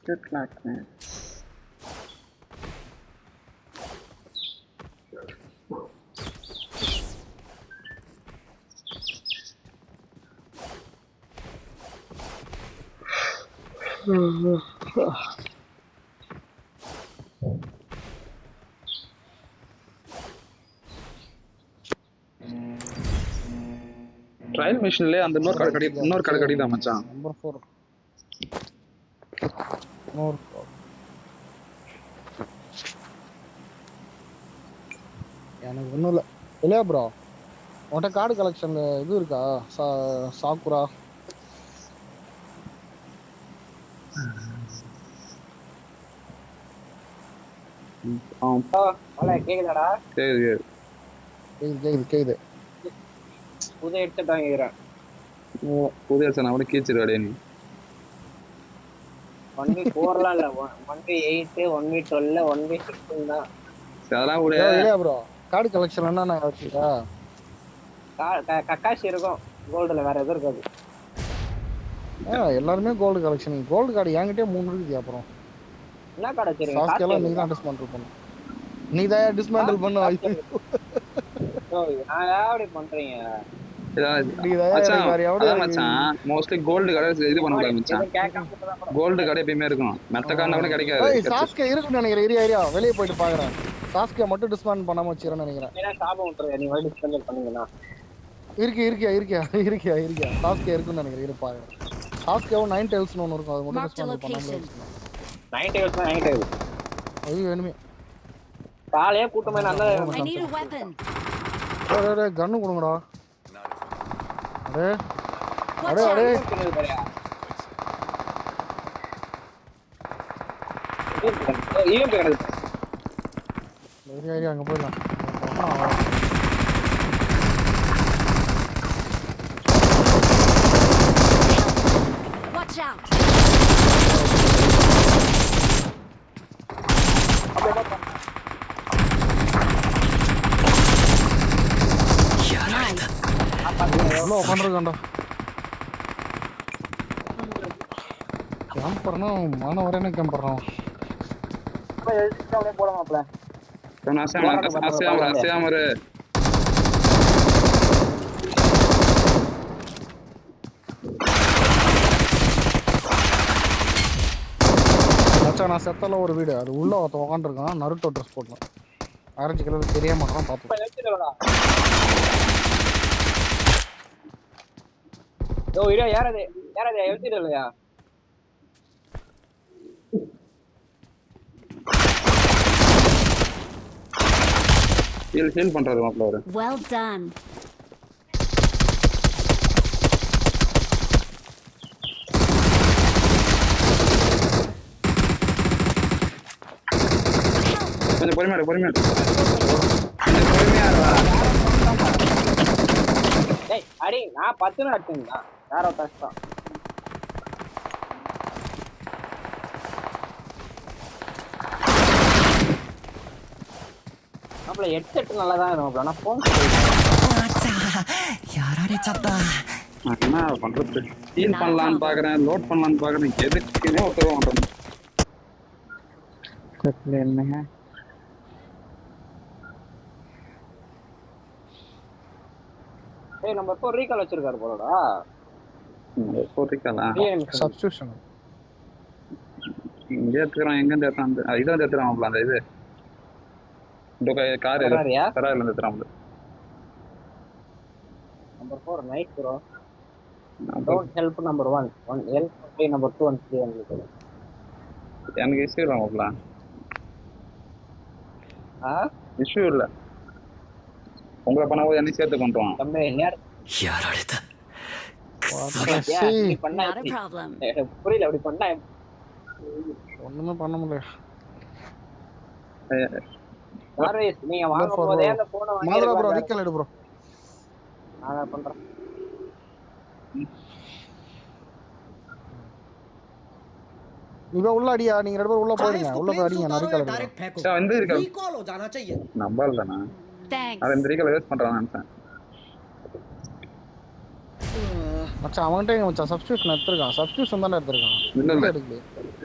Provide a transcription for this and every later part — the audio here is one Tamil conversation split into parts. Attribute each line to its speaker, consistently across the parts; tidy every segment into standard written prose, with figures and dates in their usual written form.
Speaker 1: Good luck, man. ட்ரையல் மிஷின்ல அந்த இன்னொரு கடை கடிதா மச்சான்.
Speaker 2: நம்பர் 4 இன்னொரு எனக்கு ஒன்றும் இல்லை இல்லையா ப்ரோ உன்கிட்ட கார்டு கலெக்ஷன்ல இது இருக்கா சாக்குரா
Speaker 3: கேக்குதாடா?
Speaker 2: கேக்குது
Speaker 3: புது ஹெட்செட் வாங்கிக்கிறேன்.
Speaker 1: புது ஹெட்செட் நான் கூட கீச்சிருவாடே நீ.
Speaker 3: 1v4லாம் இல்ல, 1v8 1v12 1v6 தான்.
Speaker 1: அதெல்லாம் கூட
Speaker 2: இல்லையா ப்ரோ கார்டு கலெக்ஷன் என்ன வச்சிருக்கா?
Speaker 3: கக்காஷி இருக்கும் கோல்டுல, வேற எதுவும் இருக்காது.
Speaker 2: எல்லாருமே கோல்டு கலெக்ஷன். கோல்டு கார்டு என்கிட்டயே 3 இருக்குது. அப்புறம்
Speaker 3: என்ன கார்டு வச்சிருக்கீங்க?
Speaker 2: சாஸ்கெல்லாம் நீ தான் டிஸ்மேண்டில் பண்ணு. நீ தான் டிஸ்மேண்டில் பண்ணு.
Speaker 3: நான் எப்படி பண்றீங்க?
Speaker 1: மோஸ்ட்லி கோல்டு கடை இது பண்ண கூடாது மச்சான். கோல்டு கடை எப்பயுமே இருக்கும். மெத்த கார்டு கூட கிடைக்காது.
Speaker 2: சாஸ்கே இருக்குன்னு நினைக்கிறேன். ஏரியா வெளியே போயிட்டு பாக்குறேன். சாஸ்கே மட்டும் டிஸ்மேண்ட் பண்ணாம வச்சிரேன்னு நினைக்கிறேன்.
Speaker 3: ஏன்னா சாபம் விட்டுறேன், நீ வந்து டிஸ்மேண்ட் பண்ணீங்கன்னா
Speaker 2: இருக்கியா சாஸ்கே இருக்குன்னு நினைக்கிறேன். இருப்பாங்க சாஸ்கேவும் 9 டைல்ஸ்னு ஒன்று இருக்கும். அது மட்டும் டிஸ்மேண்ட் பண்ணாம
Speaker 3: 9 டைல்ஸ் தான் 9 டைல்ஸ்.
Speaker 2: ஐயோ வேணுமே
Speaker 3: காலையே கூட்டமே நல்ல
Speaker 2: கன்னு கொடுங்கடா. அடே அங்க போயிடலாம். உட்காந்துருக்காண்டா கேம்பர்னா மாணவரேன்னு கேம்பர்றான்.
Speaker 3: போட மாப்ள
Speaker 2: நான் செத்தல ஒரு வீடு அது உள்ள ஒருத்த உட்காந்துருக்கான். நருட்டோ ட்ரெஸ் போட்டோம். ஆரஞ்சு கலர் தெரிய மாட்டான். பார்த்து
Speaker 3: யாரது எழுதிடலையா?
Speaker 1: ஹீல் பண்றாரு மாப்ள அவரு.
Speaker 4: Well done.
Speaker 1: கொஞ்சம் பொறுமையா
Speaker 3: டேய் அடி நான் 10 அடிச்சேன்டா. வேற கஷ்டம். அப்பல ஹெட்செட் நல்லா தான் இருக்கும். ஆனா ஃபோன்
Speaker 5: யாராரேச்சட்டா
Speaker 1: என்ன பண்றது? ஹீல் பண்ணலாம்னு பாக்குறேன், லோட் பண்ணலாம்னு பாக்குறேன். எதுக்குமே ஒத்துக்க மாட்டேன்.
Speaker 5: என்னங்க
Speaker 3: ஏய் நம்ம இப்போ ரீகால் வச்சிருக்காரு போலடா.
Speaker 1: போட்டிருக்கா
Speaker 2: சப்ஸ்டியூஷன்
Speaker 1: இங்க எடுத்துக்கிறான். எங்க இருந்து எடுத்தான்? இதான் எடுத்துறான் அந்த இது கார் கராரில இருந்து எடுத்துறான்.
Speaker 3: Number 4 night bro. Don't help number 1 help number 2 and 3 வந்து
Speaker 1: எனக்கு இஷ்யூ இல்லை மாப்ள. இஷ்யூ இல்லை. உங்களை பண்ணும்போது என்ன சேர்த்து பண்றான்.
Speaker 3: புரியல அப்படி பண்ணா
Speaker 2: ஒண்ணுமே பண்ண முடியல.
Speaker 3: நீங்க வாங்கும் போதே அந்த போனை வாங்கி
Speaker 2: ப்ரோ ரீகால் எடு ப்ரோ.
Speaker 3: நான் பண்றேன்.
Speaker 2: நீங்க உள்ள அடியா. நீங்க ரெண்டு பேரும் உள்ள போறீங்க. உள்ள போய் அடிங்க. நான் ரீகால் எடுறேன்.
Speaker 1: சார் வந்து ரீகால் हो जाना चाहिए. நம்பர் தானா?
Speaker 4: Thanks.
Speaker 1: அத இந்த ரீகால் வேஸ்ட் பண்றான் நினைச்சேன்.
Speaker 2: மச்சான் அவன்கிட்ட எங்க மச்சான் சப்ஸ்டியூஷன் எடுத்துருக்கான். சப்ஸ்டியூஷன் தானே எடுத்துருக்கான்.
Speaker 1: இல்ல இல்ல
Speaker 2: எடுக்கல.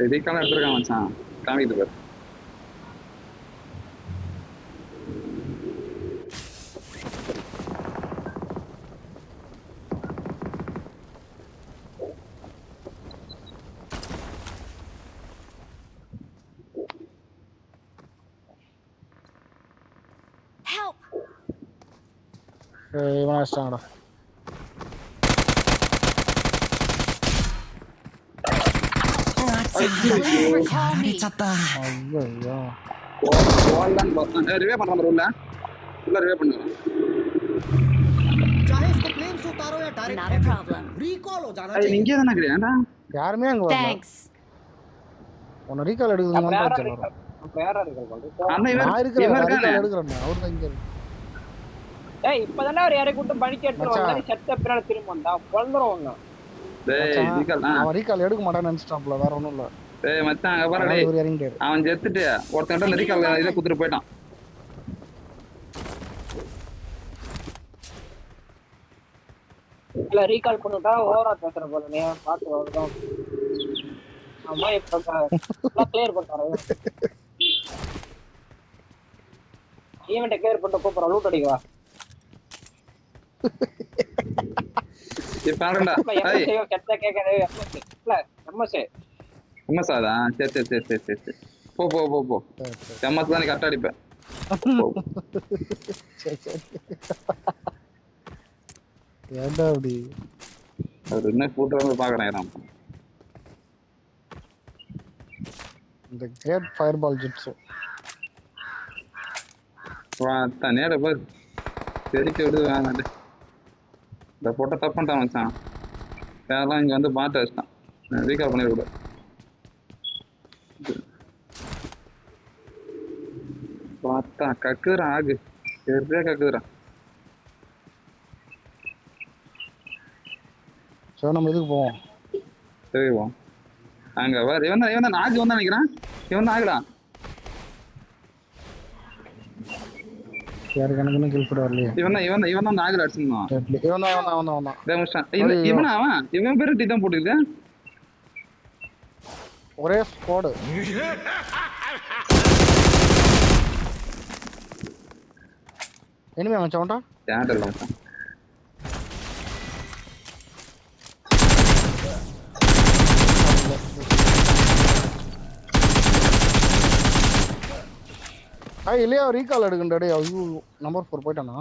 Speaker 1: ரெடிக்கான எடுத்துருக்கான் மச்சான். காமிக்குது பாரு.
Speaker 2: இவன் அடிச்சிட்டாங்கடா. ஐயோ
Speaker 1: கோல்டன் பஸ் ரிவே பண்ற மாதிரி உள்ள ரிவே பண்ணுங்க.
Speaker 4: चाहे इसको प्लेन से उतारो या direct
Speaker 5: Not a problem.
Speaker 4: Recall हो जाना
Speaker 1: நீ
Speaker 4: चाहिए।
Speaker 1: இங்கே தானே இருக்கீங்கடா?
Speaker 2: யாருமே அங்க வரல.
Speaker 5: Thanks.
Speaker 2: உன்னை ரீகால் எடுக்குதுன்னு
Speaker 3: அப்புறம்
Speaker 2: தான்
Speaker 3: யாரா
Speaker 2: சொல்றேன்.
Speaker 3: இருக்கு? அப்புறம் யாரா இருக்கு கொண்டு?
Speaker 1: அண்ணா இவர்
Speaker 2: நான் இருக்கிறேன்.
Speaker 1: இவர்
Speaker 2: ரீகால்
Speaker 1: இருக்கானே.
Speaker 2: எடுக்கிறேன். அவர் தான் இங்க இருக்கு.
Speaker 3: டேய் இப்பதானே அவர் யாரை கூட்டு பணிக்கு எடுத்துட்டு
Speaker 2: மச்சான்.
Speaker 3: வந்தாரு. செத்த பின்னால திரும்ப வந்தா கொல்றவங்க.
Speaker 1: டேய்
Speaker 2: மச்சான்,
Speaker 1: ரீகால்
Speaker 2: அவன் ரீகால் எடுக்க மாட்டான்னு நினைச்சிட்டாப்ல. வேற ஒண்ணும் இல்ல.
Speaker 1: டேய் மச்சான் அங்க பாரு
Speaker 2: அதனால
Speaker 1: டேய்.
Speaker 2: இவர் இறங்கிட்டாரு.
Speaker 1: அவன் செத்துட்டு ஒருத்தன்ட்ட ரீகால் இத குத்துட்டு போய்ட்டான்.
Speaker 3: இல்ல ரீகால் பண்ணிட்டா ஓவரா பேசுற போல நீ பாத்து வரணும். ஆமா இப்ப கிளியர் பண்ணிட்டாரு. ஈவென்ட் கிளியர் பண்ணிட்டு கூப்பிடுற லூட் அடிக்கவா.
Speaker 1: இப்ப பாருடா. டேய்
Speaker 3: கெட்ட கேக்கவே இல்ல எம்எஸ்
Speaker 1: எம்எஸ்ஆடா? சரி. போ. எம்எஸ் தான் நீ கரெக்டா அடிப்ப.
Speaker 2: சரி சரி. ஏன்டா அப்படி?
Speaker 1: அவர் என்ன கூட்டுறவங்க பாக்குறேன்.
Speaker 2: இந்த கிரேட் ஃபயர் பால் ஜிப்ஸ்
Speaker 1: நேர பாரு தெரிக்க விடுது. வேணாண்டு இந்த போட்ட தப்பு பண்ணிட்டான் மச்சான். வேறெல்லாம் இங்க வந்து பாட்டு வச்சிட்டான். ரீகால் பண்ணி விடு. பார்த்தா கக்குறான். ஆகு சரியா கக்குறான்.
Speaker 2: சரி நம்ம இதுக்கு போவோம்.
Speaker 1: சரி போ. அங்க வேற இவன் தான் நாகு வந்தா நினைக்கிறான். இவன் தான் ஆகுடா.
Speaker 2: யாருக்கு எனக்கு இன்னும் கில் கூட வரலையே.
Speaker 1: இவன் தான் நாகுல அடிச்சிருந்தான்.
Speaker 2: இவன் தான்.
Speaker 1: டேய் முஸ்டான். இவனா அவன்? இவன் பேரு டி தான் போட்டுருக்கு.
Speaker 2: ஒரே ஸ்குவாட். எனிமே மச்சான் வந்தா?
Speaker 1: ஏன்டா இல்ல மச்சான்.
Speaker 2: இல்லையா ரீகால் எடுக்கண்டா. டேய் ஐயோ நம்பர் 4 போயிட்டானா?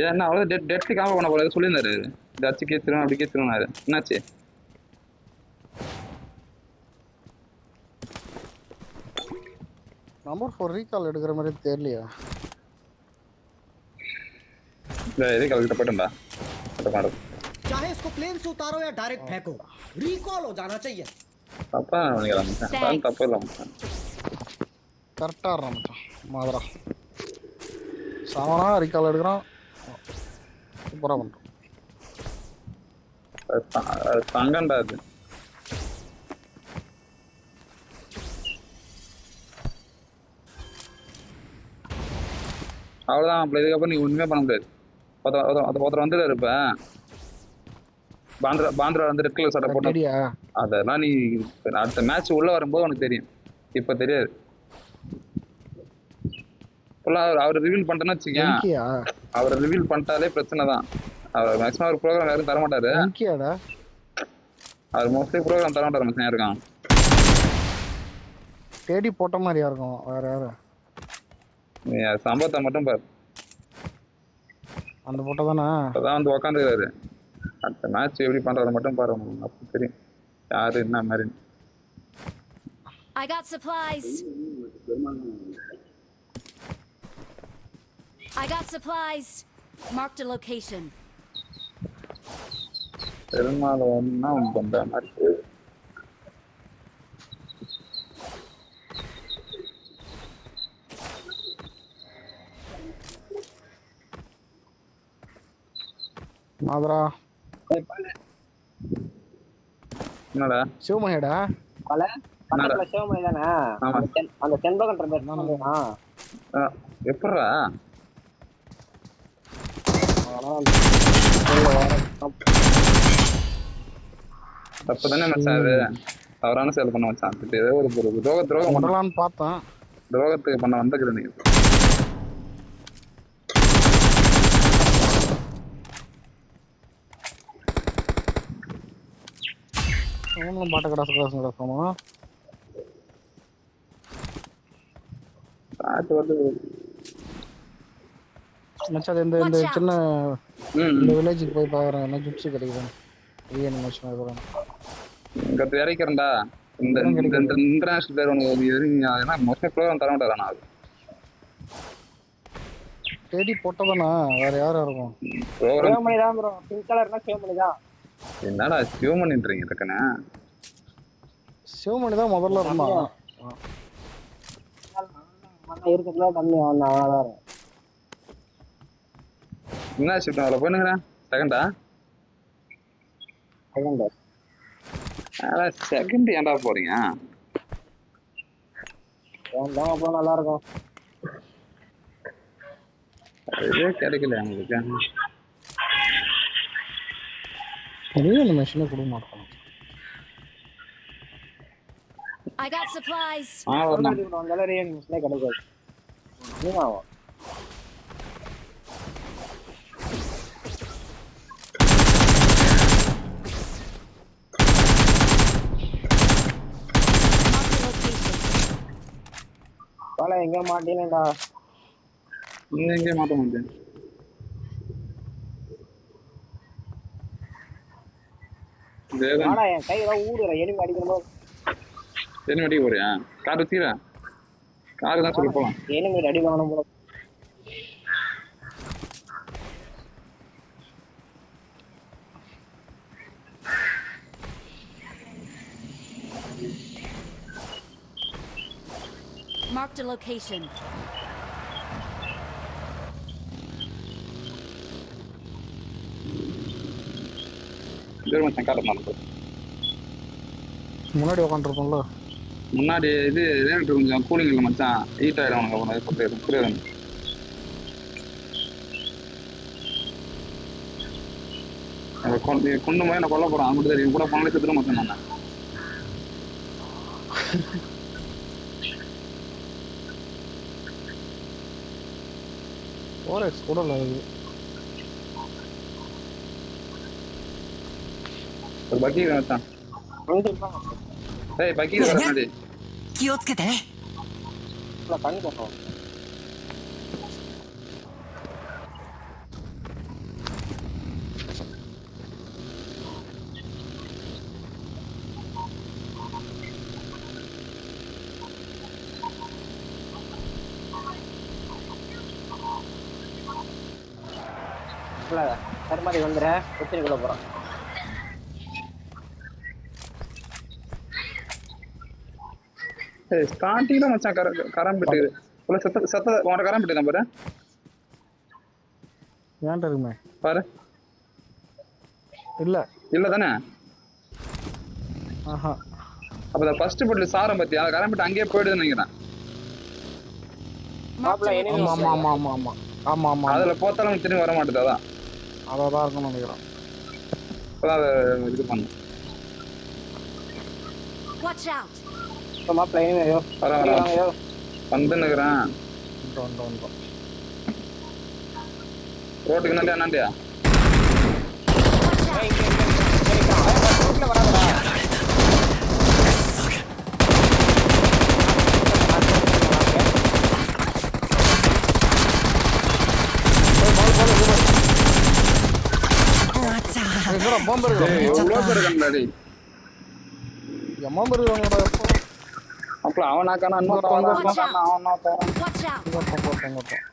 Speaker 1: ஏன்னா அவ்வளோ டெட்க்கு காம பண்ண போல சொல்லியிருந்தாரு. இந்த அச்சு கேத்துரும் அப்படி கேத்துருனாரு. என்னாச்சு?
Speaker 2: நம்பர் 4 ரீகால் எடுக்கிற மாதிரி தெரியலையா?
Speaker 1: ரீகால் கிட்ட போயிட்டா.
Speaker 4: चाहे इसको प्लेन से उतारो या डायरेक्ट फेंको रिकॉल हो जाना चाहिए।
Speaker 1: தப்பா நினைக்கிறேன் மச்சான். தப்பு இல்லை மச்சான்.
Speaker 2: கரெக்டா இருறான் மச்சான். மாதிரா சாவனா ரீகால் எடுக்கிறான். சூப்பரா பண்றான்.
Speaker 1: தங்கண்டா அது. அவ்வளவுதான். அப்படி இதுக்கப்புறம் நீ ஒண்ணுமே பண்ண முடியாது. ஒருத்தர் வந்துட்டு இருப்ப. பாந்திரா வந்து ரெட் கலர் சட்டை போட்டு அதெல்லாம் நீ அடுத்த மேட்ச் உள்ள வரும்போது உனக்கு தெரியும். இப்ப தெரியாது. அவர் ரிவீல் பண்ணிட்டேன்னு வச்சுக்கேன். அவரை ரிவீல் பண்ணிட்டாலே பிரச்சனை தான். அவர் மேக்ஸிமம் ஒரு ப்ரோக்ராம் யாரும் தரமாட்டாரு. அவர் மோஸ்ட்லி ப்ரோக்ராம் தரமாட்டாரு. மச்சான் இருக்கான்
Speaker 2: தேடி போட்ட மாதிரியா இருக்கும். வேற யாரு
Speaker 1: நீ சம்பவத்தை மட்டும் பாரு.
Speaker 2: அந்த போட்டோ தானே
Speaker 1: அதான் வந்து உக்காந்துக்கிறாரு. அடுத்த மேட்ச் எப்படி பண்றத மட்டும் பாரு. அப்ப தெரியும் யாரு என்ன மாதிரி.
Speaker 5: I got supplies. Marked a location.
Speaker 1: Perumal ஒன்னா பண்ற மாதிரி.
Speaker 2: மாதிரா
Speaker 1: என்னடா
Speaker 2: சிவமணிடா?
Speaker 3: பக்கத்துல சிவமணி தானே? அந்த செண்பகன்ற எப்படா
Speaker 1: தப்பு தானே மச்சான் அது. தவறான செயல் பண்ண மச்சான். இது ஏதோ ஒரு துரோகம் பண்ண,
Speaker 2: பண்ணலான்னு பார்த்தேன்.
Speaker 1: துரோகத்துக்கு பண்ண வந்துக்குது நீங்க.
Speaker 2: அவங்களும் பாட்ட கடாசு கிடக்கணும்.
Speaker 1: காட்டு வந்து
Speaker 2: மச்சான் இந்த இந்த சின்ன இந்த வில்லேஜுக்கு போய் பாக்குறேன். என்ன ஜிப்ஸி கிடைக்குது ரீஅனிமேஷன் ஆகுறேன்.
Speaker 1: இங்க இறக்கிறேன்டா. இந்த இன்டர்நேஷனல் பிளேயர் உனக்கு ஏன்னா மோஸ்ட்லி ப்ரோக்ராம் தர மாட்டாரா? நான்
Speaker 2: தேடி போட்டதானா வேற யாரும் இருக்கும்?
Speaker 1: ப்ரோக்ராம்
Speaker 3: மணி தான் ப்ரோ. பிங்க் கலர்னா சேவ் மணி தான்.
Speaker 1: என்னடா சிவமணின்றீங்க டக்குன்னு?
Speaker 2: சிவமணி தான் முதல்ல இருந்தான்.
Speaker 3: இருக்கிறதுல கம்மி அவ்வளோதான்.
Speaker 1: என்ன ஷிஃப்ட் அதில் போயினுங்கிறேன். செகண்டா? செகண்ட் ஏன்டா போறீங்க?
Speaker 3: அப்போ நல்லா இருக்கும்.
Speaker 1: இதே கிடைக்கல உங்களுக்கு.
Speaker 2: ரீஅனிமேஷனே கொடுக்க மாட்டோம்.
Speaker 5: I got supplies.
Speaker 3: வந்தாலும் ரீஅனிமேஷனே கிடைக்காது. ஆகும். எங்க மாட்டீங்கடா?
Speaker 1: நீங்க எங்கே மாட்ட மாட்டேன்.
Speaker 3: என் கையில ஊடுற எனிமி அடிக்கணும்.
Speaker 1: எனிமி அடிக்க போறியா? கார் வச்சுக்கிறா? கார் தான் சொல்லி போலாம்.
Speaker 3: எனிமி அடி வாங்கணும் போல.
Speaker 5: Marked a location.
Speaker 2: முன்னாடி உட்காந்துருப்போம்ல.
Speaker 1: முன்னாடி இது கொஞ்சம் கூலிங் இல்லை மச்சான். ஹீட் ஆயிடும் உனக்கு. புரியாது. கொண்டு போய் நான் கொல்ல போறேன். அப்படி தெரியும் கூட போனாலே செத்துட மாட்டேன் நான்.
Speaker 2: ஓரெக்ஸ் கூட இல்லை அது.
Speaker 1: ஒரு பக்கி மச்சான். ஏய் பக்கி வர மாதிரி.
Speaker 6: 気をつけてね。
Speaker 3: பண்ணி போறோம். சரி மாதிரி வந்துடுறேன். கொச்சினிக்குள்ள போறோம்.
Speaker 1: ஸ்டார்டிங்ல மச்சான் கரம்பிட்டு சத்த உனக்கு கரம்பிட்டு தான் பாரு.
Speaker 2: ஏன்டா இருக்குமே
Speaker 1: பாரு.
Speaker 2: இல்ல
Speaker 1: இல்ல தானே?
Speaker 2: ஆஹா.
Speaker 1: அப்ப ஃபர்ஸ்ட் போட்டு சாரம் பத்தி அதை கரம்பிட்டு அங்கேயே போயிடுதுன்னு நினைக்கிறேன். அதுல போத்தாலும் திரும்பி வர மாட்டேது. அதான்
Speaker 2: அதான் இருக்கும்னு நினைக்கிறேன்.
Speaker 1: இப்பதான் அதை இது பண்ணு.
Speaker 5: Watch out.
Speaker 1: வந்துன்னுக்குறேன். ரோட்டுக்கு நண்டியா நண்டியா?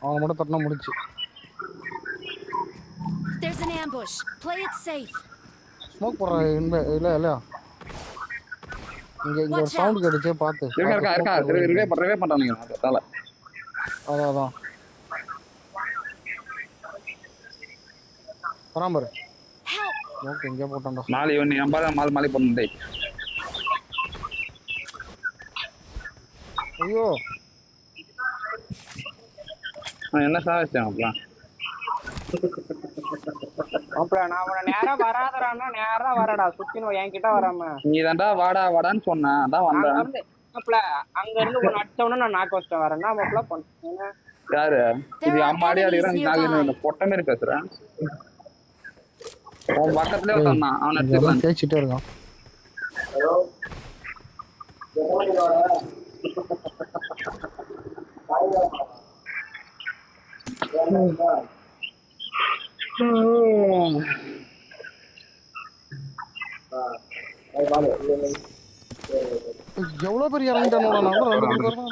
Speaker 2: அவன் மட்டும் தட்டினா முடிச்சு.
Speaker 5: There's an ambush. Play it safe.
Speaker 2: Smoke போடுற இல்ல இல்ல. இங்க ஒரு சவுண்ட் கேட்டுச்சே பாத்து.
Speaker 1: இருக்கா ரிவே பண்றானுங்க அதனால.
Speaker 2: அதான் பராமர். ஓகே இங்க போட்டான்டா.
Speaker 1: மாலி ஒன்னு நம்பற மாலி பண்ணு.
Speaker 2: ஐயோ
Speaker 1: என்ன சாவச்சேன் அப்பலாம்.
Speaker 3: மாப்பிள நான் உன நேரா வராதடான்னா நேரா வரடா சுத்தினு என்கிட்ட வராம
Speaker 1: நீ தான்டா வாடா வாடான்னு சொன்ன அதான்
Speaker 3: அங்க
Speaker 1: வந்தேன்.
Speaker 3: இருந்து மாப்பிள அங்க இருந்து உன்னை அடிச்சவன நான் நாக்கு வச்சிட்டேன் வரேன்னா மாப்பிள பண்ண
Speaker 1: யாரு இது
Speaker 5: There are
Speaker 1: அம்மாடி அடிக்கிறான்
Speaker 5: enemies
Speaker 1: நாலு
Speaker 5: nearby.
Speaker 1: இந்த பொட்ட மாதிரி பேசுறேன். உன் பக்கத்துலயே வந்தான் அவன்
Speaker 2: இதெல்லாம்
Speaker 1: அடிச்சுக்கலாம்.
Speaker 2: பேசிட்டே இருக்கான். எவ்வளவு பெரிய இறங்கிட்டானோட நான் கூட 2 பேர் தான்